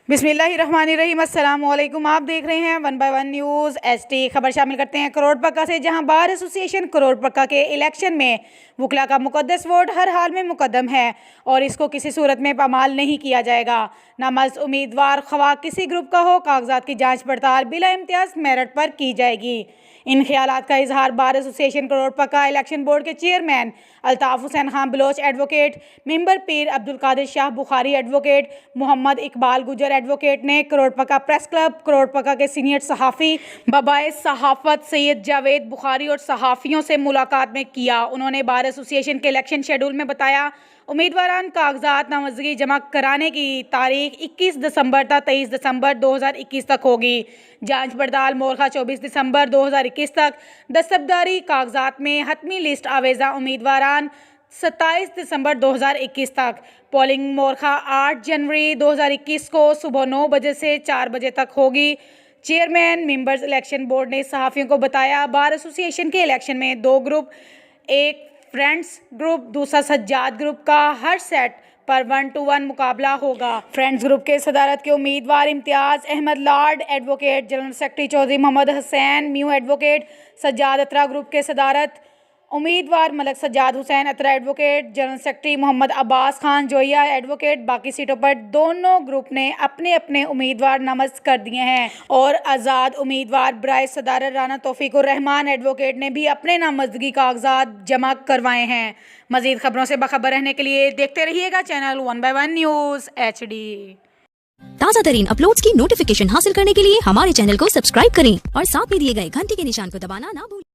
बिस्मिल्लाहिर्रहमानिर्रहीम। अस्सलाम वालेकुम। आप देख रहे हैं 1 बाय 1 न्यूज़ एसटी। खबर शामिल करते हैं करोड़ पक्का से, जहां बार एसोसिएशन करोड़ पक्का के इलेक्शन में वकला का मुकद्दस वोट हर हाल में मुकद्दम है और इसको किसी सूरत में पामाल नहीं किया जाएगा। नामज़द उम्मीदवार खवा किसी ग्रुप का हो, कागजात की जाँच पड़ताल बिला इम्तियाज़ मेरिट पर की जाएगी। इन ख्यालात का इजहार बार association Karor Pakka election board के chairman Altaf Hussain Khan Baloch advocate, member Pir Abdul Qadir Shah Bukhari advocate, Mohammad Iqbal Gujjar advocate ने करोड़ पक्का प्रेस क्लब, करोड़ पक्का के सीनियर सहाफ़ी बबाए सहाफ़त सैयद जावेद बुखारी और सहाफ़ियों से मुलाकात में किया। उन्होंने बार एसोसिएशन के इलेक्शन शेड्यूल में बताया, उम्मीदवारान कागजात नामजदगी जमा कराने की तारीख 21 दिसंबर तक 23 दिसंबर 2021 तक होगी। जांच पड़ताल मोरखा 24 दिसंबर 2021 तक। दस्तबरदारी कागजात में हतमी लिस्ट आवेजा उम्मीदवारान 27 दिसंबर 2021 तक। पोलिंग मोरखा 8 जनवरी 2021 को सुबह 9 बजे से 4 बजे तक होगी। चेयरमैन मेंबर्स इलेक्शन बोर्ड ने सहाफ़ियों को बताया, बार एसोसिएशन के इलेक्शन में 2 ग्रुप, एक फ्रेंड्स ग्रुप, दूसरा सज्जाद ग्रुप का हर सेट पर 1 to 1 मुकाबला होगा। फ्रेंड्स ग्रुप के सदारत के उम्मीदवार Imtiaz Ahmad Lad advocate, general secretary Chaudhry Mohammad Hussain म्यू एडवोकेट। सज्जाद अतरा ग्रुप के सदारत उम्मीदवार Malik Sajjad Hussain Atra advocate, general secretary Mohammad Abbas Khan Joya advocate. बाकी सीटों पर दोनों ग्रुप ने अपने अपने उम्मीदवार नामज़द कर दिए हैं और आज़ाद उम्मीदवार बराए सदारत राना तौफीकुर रहमान एडवोकेट ने भी अपने नामज़दगी कागजात जमा करवाए हैं। मज़ीद खबरों से बाखबर रहने के लिए देखते रहिएगा चैनल 1 बाय 1 न्यूज़ HD। ताज़ा तरीन अपलोड्स की नोटिफिकेशन हासिल करने के लिए हमारे चैनल को सब्सक्राइब करें और साथ में दिए गए घंटी के निशान को दबाना ना भूलें।